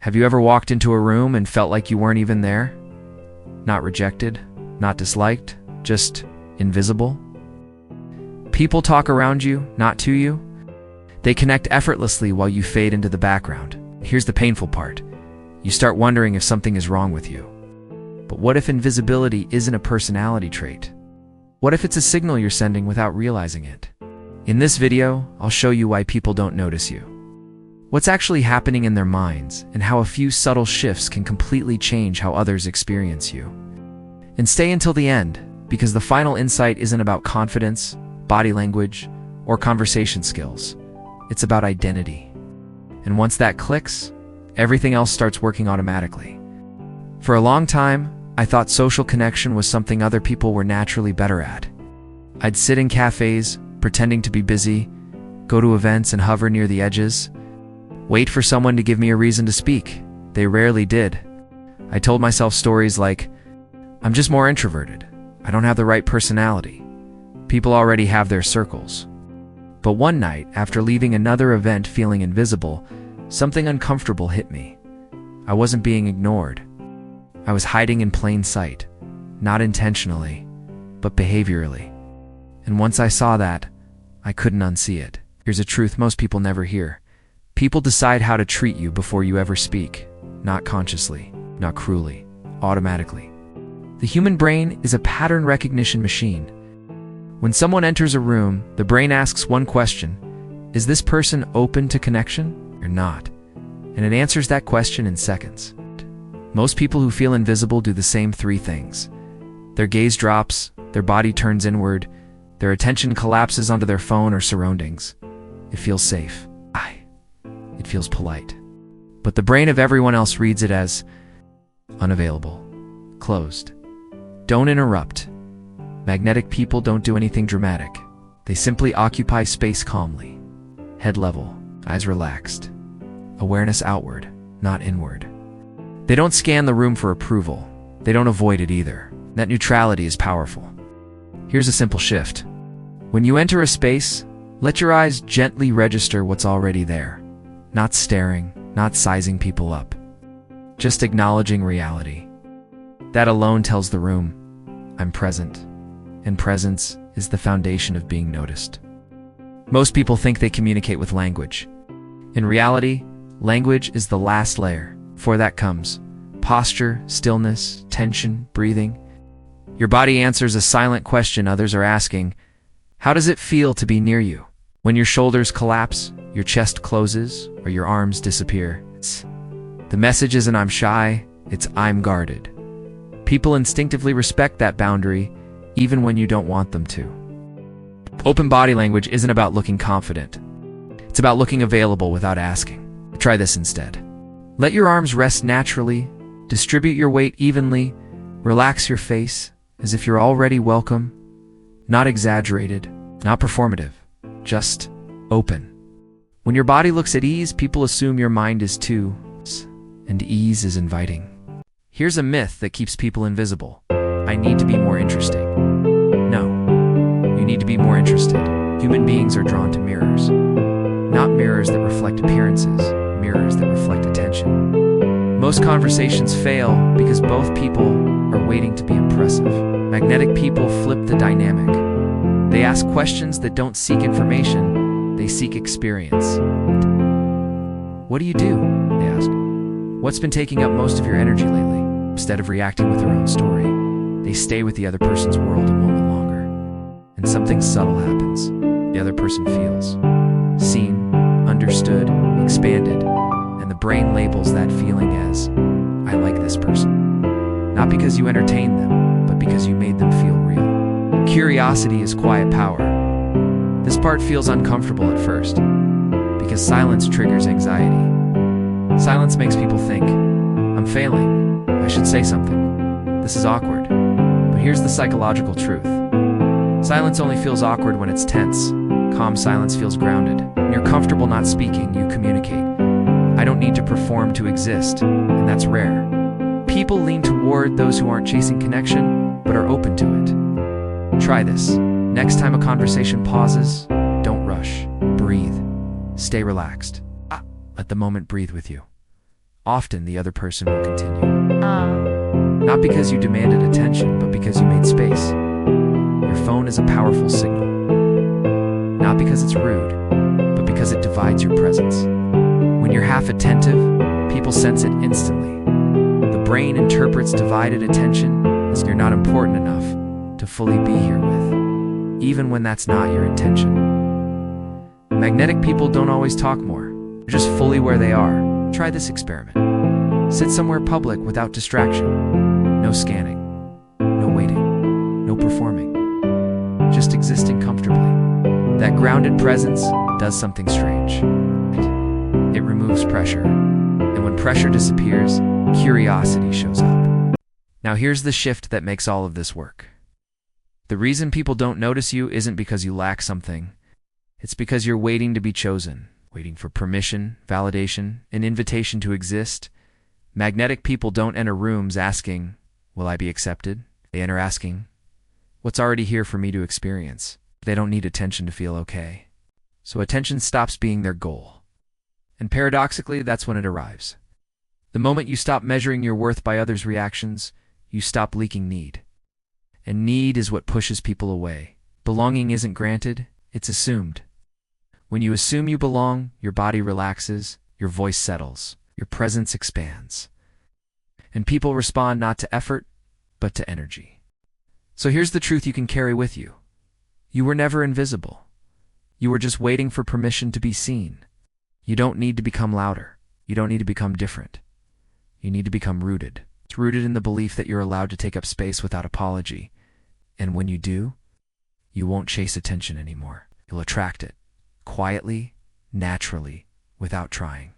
Have you ever walked into a room and felt like you weren't even there? Not rejected, not disliked, just invisible? People talk around you, not to you. They connect effortlessly while you fade into the background. Here's the painful part. You start wondering if something is wrong with you. But what if invisibility isn't a personality trait? What if it's a signal you're sending without realizing it? In this video, I'll show you why people don't notice you, what's actually happening in their minds, and how a few subtle shifts can completely change how others experience you. And stay until the end, because the final insight isn't about confidence, body language, or conversation skills. It's about identity. And once that clicks, everything else starts working automatically. For a long time, I thought social connection was something other people were naturally better at. I'd sit in cafes, pretending to be busy, go to events and hover near the edges, wait for someone to give me a reason to speak. They rarely did. I told myself stories like, I'm just more introverted. I don't have the right personality. People already have their circles. But one night, after leaving another event feeling invisible, something uncomfortable hit me. I wasn't being ignored. I was hiding in plain sight, not intentionally, but behaviorally. And once I saw that, I couldn't unsee it. Here's a truth most people never hear. People decide how to treat you before you ever speak, not consciously, not cruelly, automatically. The human brain is a pattern recognition machine. When someone enters a room, the brain asks one question: is this person open to connection or not? And it answers that question in seconds. Most people who feel invisible do the same three things. Their gaze drops, their body turns inward, their attention collapses onto their phone or surroundings. It feels safe. It feels polite. But the brain of everyone else reads it as unavailable, closed. Don't interrupt. Magnetic people don't do anything dramatic. They simply occupy space calmly. Head level, eyes relaxed. Awareness outward, not inward. They don't scan the room for approval. They don't avoid it either. That neutrality is powerful. Here's a simple shift. When you enter a space, let your eyes gently register what's already there. Not staring, not sizing people up. Just acknowledging reality. That alone tells the room, I'm present. And presence is the foundation of being noticed. Most people think they communicate with language. In reality, language is the last layer. Before that comes posture, stillness, tension, breathing. Your body answers a silent question others are asking. How does it feel to be near you? When your shoulders collapse, your chest closes, or your arms disappear. The message isn't I'm shy, it's I'm guarded. People instinctively respect that boundary, even when you don't want them to. Open body language isn't about looking confident. It's about looking available without asking. Try this instead. Let your arms rest naturally, distribute your weight evenly, relax your face as if you're already welcome, not exaggerated, not performative, just open. When your body looks at ease, people assume your mind is too, and ease is inviting. Here's a myth that keeps people invisible. I need to be more interesting. No, you need to be more interested. Human beings are drawn to mirrors. Not mirrors that reflect appearances, mirrors that reflect attention. Most conversations fail because both people are waiting to be impressive. Magnetic people flip the dynamic. They ask questions that don't seek information, they seek experience. What do you do? They ask. What's been taking up most of your energy lately? Instead of reacting with their own story, they stay with the other person's world a moment longer. And something subtle happens. The other person feels seen, understood, expanded, and the brain labels that feeling as, I like this person. Not because you entertained them, but because you made them feel real. Curiosity is quiet power. This part feels uncomfortable at first, because silence triggers anxiety. Silence makes people think, I'm failing, I should say something. This is awkward. But here's the psychological truth. Silence only feels awkward when it's tense. Calm silence feels grounded. When you're comfortable not speaking, you communicate. I don't need to perform to exist, and that's rare. People lean toward those who aren't chasing connection, but are open to it. Try this. Next time a conversation pauses, don't rush. Breathe. Stay relaxed. Let the moment breathe with you. often the other person will continue. Uh, Not because you demanded attention, but because you made space. Your phone is a powerful signal. Not because it's rude, but because it divides your presence. When you're half attentive, people sense it instantly. The brain interprets divided attention as you're not important enough to fully be here with, even when that's not your intention. Magnetic people don't always talk more. They're just fully where they are. Try this experiment. Sit somewhere public without distraction. No scanning. No waiting. No performing. Just existing comfortably. That grounded presence does something strange. It removes pressure. And when pressure disappears, curiosity shows up. Now here's the shift that makes all of this work. The reason people don't notice you isn't because you lack something. It's because you're waiting to be chosen, waiting for permission, validation, an invitation to exist. Magnetic people don't enter rooms asking, "Will I be accepted?" They enter asking, "What's already here for me to experience?" They don't need attention to feel okay. So attention stops being their goal. And paradoxically, that's when it arrives. The moment you stop measuring your worth by others' reactions, you stop leaking need. And need is what pushes people away. Belonging isn't granted, it's assumed. When you assume you belong, your body relaxes, your voice settles, your presence expands. And people respond not to effort, but to energy. So here's the truth you can carry with you. You were never invisible. You were just waiting for permission to be seen. You don't need to become louder. You don't need to become different. You need to become rooted. It's rooted in the belief that you're allowed to take up space without apology. And when you do, you won't chase attention anymore. You'll attract it, quietly, naturally, without trying.